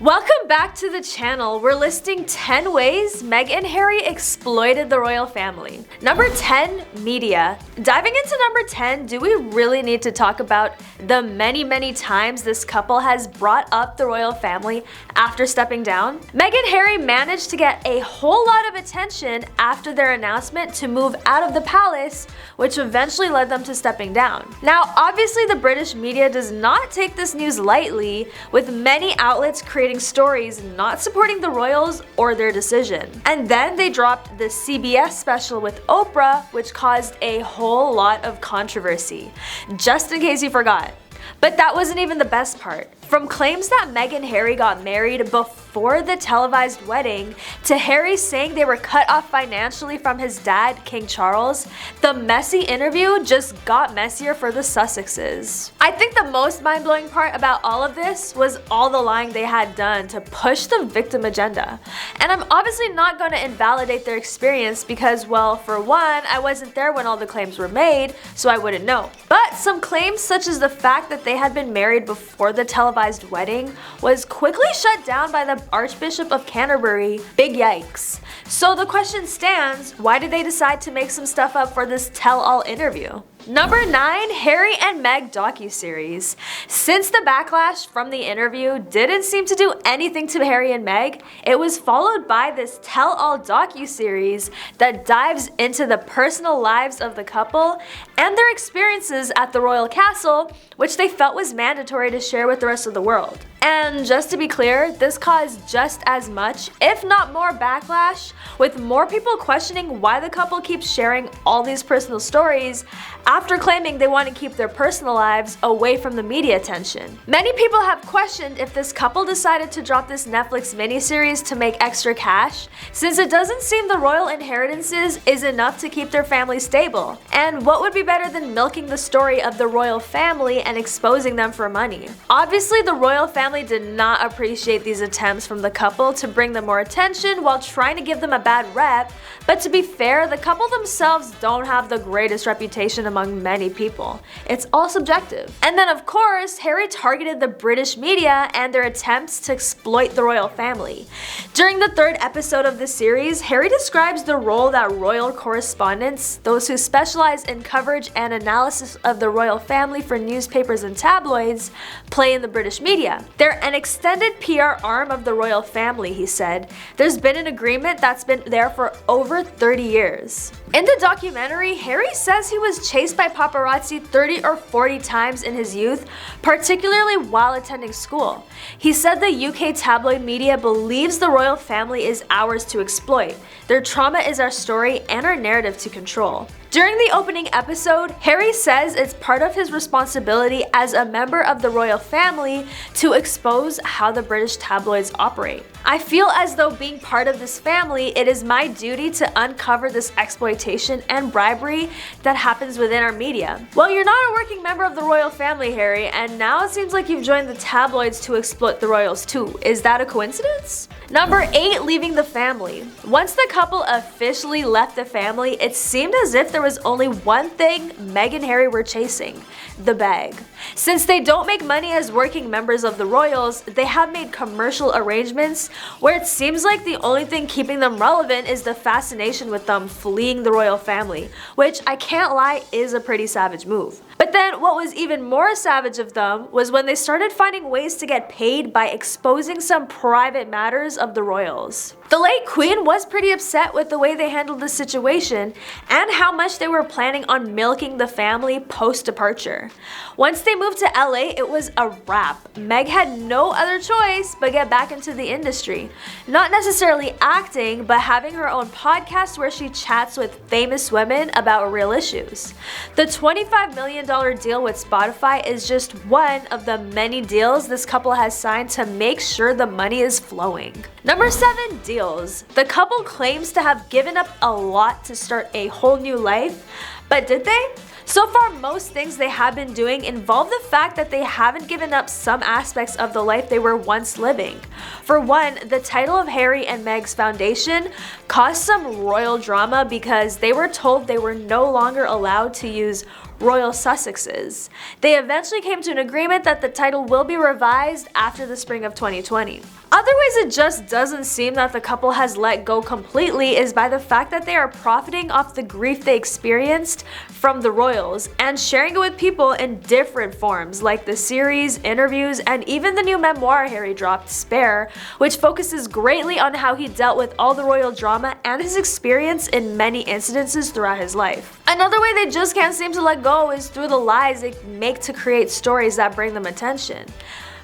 Welcome back to the channel. We're listing 10 ways Meg and Harry exploited the royal family. Number 10, media. Diving into number 10, do we really need to talk about the many times this couple has brought up the royal family after stepping down? Meg and Harry managed to get a whole lot of attention after their announcement to move out of the palace, which eventually led them to stepping down. Now, obviously the British media does not take this news lightly, with many outlets creating stories not supporting the royals or their decision. And then they dropped the CBS special with Oprah, which caused a whole lot of controversy. Just in case you forgot. But that wasn't even the best part. From claims that Meg and Harry got married before the televised wedding, to Harry saying they were cut off financially from his dad, King Charles, the messy interview just got messier for the Sussexes. I think the most mind-blowing part about all of this was all the lying they had done to push the victim agenda. And I'm obviously not going to invalidate their experience because, well, for one, I wasn't there when all the claims were made, so I wouldn't know. But some claims, such as the fact that they had been married before the televised wedding, was quickly shut down by the Archbishop of Canterbury. Big yikes. So the question stands, why did they decide to make some stuff up for this tell-all interview? Number 9, Harry and Meg docuseries. Since the backlash from the interview didn't seem to do anything to Harry and Meg, it was followed by this tell-all docuseries that dives into the personal lives of the couple and their experiences at the royal castle, which they felt was mandatory to share with the rest of the world. And just to be clear, this caused just as much, if not more, backlash, with more people questioning why the couple keeps sharing all these personal stories after claiming they want to keep their personal lives away from the media attention. Many people have questioned if this couple decided to drop this Netflix miniseries to make extra cash, since it doesn't seem the royal inheritances is enough to keep their family stable. And what would be better than milking the story of the royal family and exposing them for money? Obviously, the royal family did not appreciate these attempts from the couple to bring them more attention while trying to give them a bad rep, but to be fair, the couple themselves don't have the greatest reputation among many people. It's all subjective. And then of course, Harry targeted the British media and their attempts to exploit the royal family. During the 3rd episode of the series, Harry describes the role that royal correspondents, those who specialize in coverage and analysis of the royal family for newspapers and tabloids, play in the British media. They're an extended PR arm of the royal family, he said. There's been an agreement that's been there for over 30 years. In the documentary, Harry says he was chased by paparazzi 30 or 40 times in his youth, particularly while attending school. He said the UK tabloid media believes the royal family is ours to exploit. Their trauma is our story and our narrative to control. During the opening episode, Harry says it's part of his responsibility as a member of the royal family to expose how the British tabloids operate. I feel as though being part of this family, it is my duty to uncover this exploitation and bribery that happens within our media. Well, you're not a working member of the royal family, Harry, and now it seems like you've joined the tabloids to exploit the royals too. Is that a coincidence? Number 8, leaving the family. Once the couple officially left the family, it seemed as if there was only one thing Meg and Harry were chasing: the bag. Since they don't make money as working members of the royals, they have made commercial arrangements where it seems like the only thing keeping them relevant is the fascination with them fleeing the royal family, which I can't lie is a pretty savage move. But then what was even more savage of them was when they started finding ways to get paid by exposing some private matters of the royals. The late Queen was pretty upset with the way they handled the situation and how much they were planning on milking the family post-departure. Once they moved to LA, it was a wrap. Meg had no other choice but get back into the industry. Not necessarily acting, but having her own podcast where she chats with famous women about real issues. The $25 million deal with Spotify is just one of the many deals this couple has signed to make sure the money is flowing. Number 7, deals. The couple claims to have given up a lot to start a whole new life, but did they? So far, most things they have been doing involve the fact that they haven't given up some aspects of the life they were once living. For one, the title of Harry and Meg's foundation caused some royal drama because they were told they were no longer allowed to use Royal Sussexes. They eventually came to an agreement that the title will be revised after the spring of 2020. Other ways it just doesn't seem that the couple has let go completely is by the fact that they are profiting off the grief they experienced from the royals and sharing it with people in different forms, like the series, interviews, and even the new memoir Harry dropped, Spare, which focuses greatly on how he dealt with all the royal drama and his experience in many incidences throughout his life. Another way they just can't seem to let go is through the lies they make to create stories that bring them attention.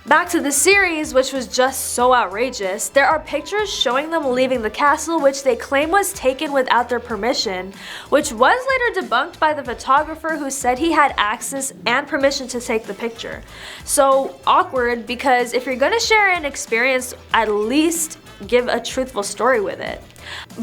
Back to the series, which was just so outrageous, there are pictures showing them leaving the castle which they claim was taken without their permission, which was later debunked by the photographer who said he had access and permission to take the picture. So awkward, because if you're gonna share an experience, at least give a truthful story with it.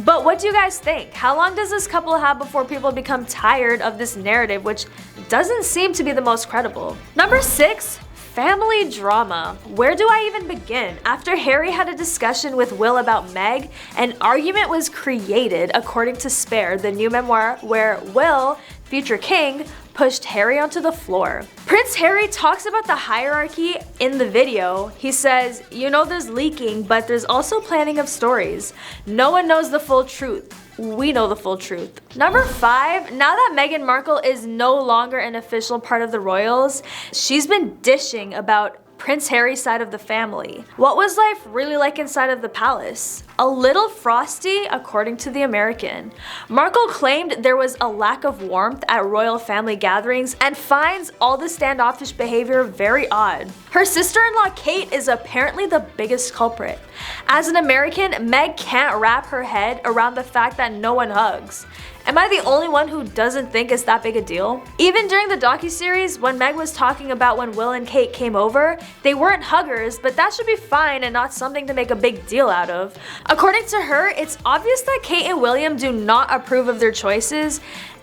But what do you guys think? How long does this couple have before people become tired of this narrative, which doesn't seem to be the most credible? Number 6. Family drama. Where do I even begin? After Harry had a discussion with Will about Meg, an argument was created, according to Spare, the new memoir, where Will, future king, pushed Harry onto the floor. Prince Harry talks about the hierarchy in the video. He says, "You know there's leaking, but there's also planning of stories. No one knows the full truth. We know the full truth." Number 5, now that Meghan Markle is no longer an official part of the royals, she's been dishing about Prince Harry's side of the family. What was life really like inside of the palace? A little frosty, according to The American. Markle claimed there was a lack of warmth at royal family gatherings and finds all the standoffish behavior very odd. Her sister-in-law Kate is apparently the biggest culprit. As an American, Meg can't wrap her head around the fact that no one hugs. Am I the only one who doesn't think it's that big a deal? Even during the docuseries, when Meg was talking about when Will and Kate came over, they weren't huggers, but that should be fine and not something to make a big deal out of. According to her, it's obvious that Kate and William do not approve of their choices,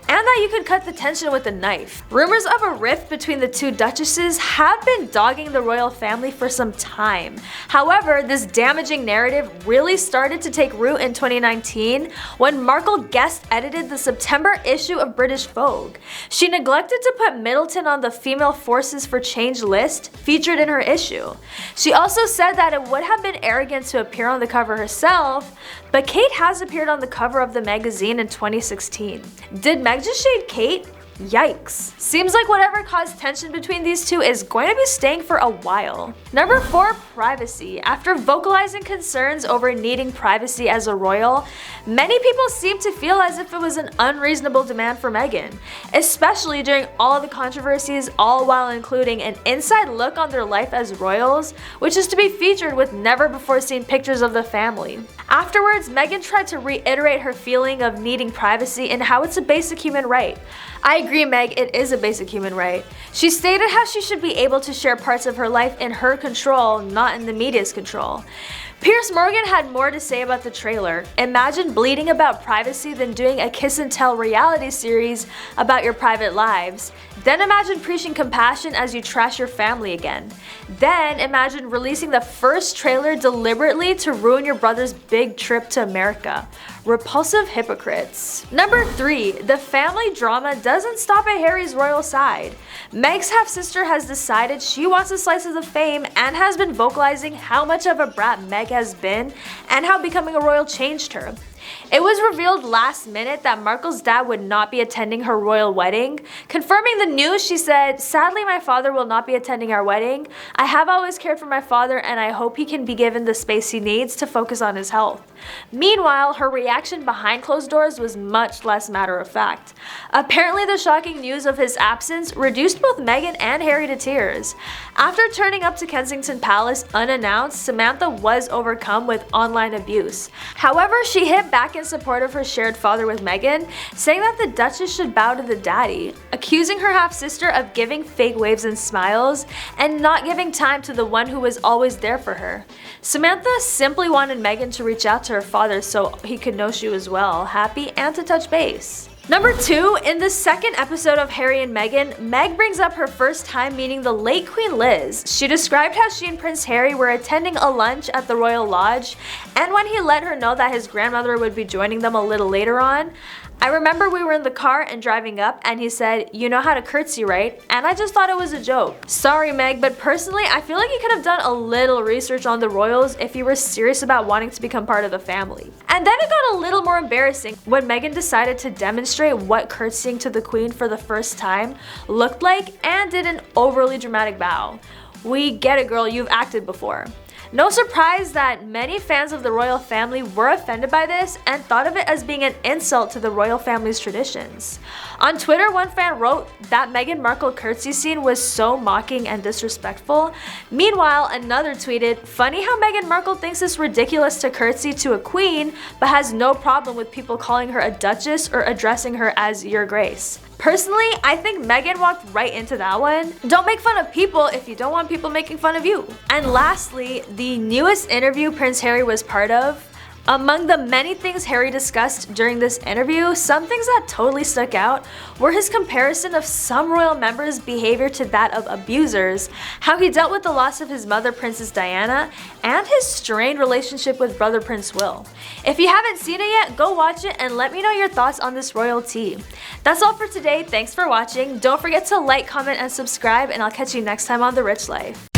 and that you could cut the tension with a knife. Rumors of a rift between the two duchesses have been dogging the royal family for some time. However, this damaging narrative really started to take root in 2019 when Markle guest edited the September issue of British Vogue. She neglected to put Middleton on the Female Forces for Change list featured in her issue. She also said that it would have been arrogant to appear on the cover herself, but Kate has appeared on the cover of the magazine in 2016. Did Meg just shade Kate? Yikes. Seems like whatever caused tension between these two is going to be staying for a while. Number 4, privacy. After vocalizing concerns over needing privacy as a royal, many people seem to feel as if it was an unreasonable demand for Meghan, especially during all the controversies, all while including an inside look on their life as royals, which is to be featured with never before seen pictures of the family. Afterwards, Meghan tried to reiterate her feeling of needing privacy and how it's a basic human right. I agree, Meg, it is a basic human right. She stated how she should be able to share parts of her life in her control, not in the media's control. Piers Morgan had more to say about the trailer. Imagine bleeding about privacy than doing a kiss and tell reality series about your private lives. Then imagine preaching compassion as you trash your family again. Then imagine releasing the first trailer deliberately to ruin your brother's big trip to America. Repulsive hypocrites. Number 3, the family drama doesn't stop at Harry's royal side. Meg's half-sister has decided she wants a slice of the fame and has been vocalizing how much of a brat Meg has been and how becoming a royal changed her. It was revealed last minute that Markle's dad would not be attending her royal wedding. Confirming the news, she said, "Sadly, my father will not be attending our wedding. I have always cared for my father and I hope he can be given the space he needs to focus on his health." Meanwhile, her reaction behind closed doors was much less matter of fact. Apparently, the shocking news of his absence reduced both Meghan and Harry to tears. After turning up to Kensington Palace unannounced, Samantha was overcome with online abuse. However, she hit back in support of her shared father with Meghan, saying that the Duchess should bow to the daddy, accusing her half-sister of giving fake waves and smiles and not giving time to the one who was always there for her. Samantha simply wanted Meghan to reach out to her father so he could know she was well, happy, and to touch base. Number 2, in the second episode of Harry and Meghan, Meg brings up her first time meeting the late Queen Liz. She described how she and Prince Harry were attending a lunch at the Royal Lodge, and when he let her know that his grandmother would be joining them a little later on, I remember we were in the car and driving up and he said, "You know how to curtsy, right?" And I just thought it was a joke. Sorry Meg, but personally I feel like you could have done a little research on the royals if you were serious about wanting to become part of the family. And then it got a little more embarrassing when Meghan decided to demonstrate what curtsying to the Queen for the first time looked like and did an overly dramatic bow. We get it, girl, you've acted before. No surprise that many fans of the royal family were offended by this and thought of it as being an insult to the royal family's traditions. On Twitter, one fan wrote that Meghan Markle curtsy scene was so mocking and disrespectful. Meanwhile, another tweeted, "Funny how Meghan Markle thinks it's ridiculous to curtsy to a queen, but has no problem with people calling her a duchess or addressing her as Your Grace." Personally, I think Meghan walked right into that one. Don't make fun of people if you don't want people making fun of you. And lastly, the newest interview Prince Harry was part of. Among the many things Harry discussed during this interview, some things that totally stuck out were his comparison of some royal members' behavior to that of abusers, how he dealt with the loss of his mother Princess Diana, and his strained relationship with brother Prince Will. If you haven't seen it yet, go watch it and let me know your thoughts on this royal tea. That's all for today, thanks for watching. Don't forget to like, comment, and subscribe, and I'll catch you next time on The Rich Life.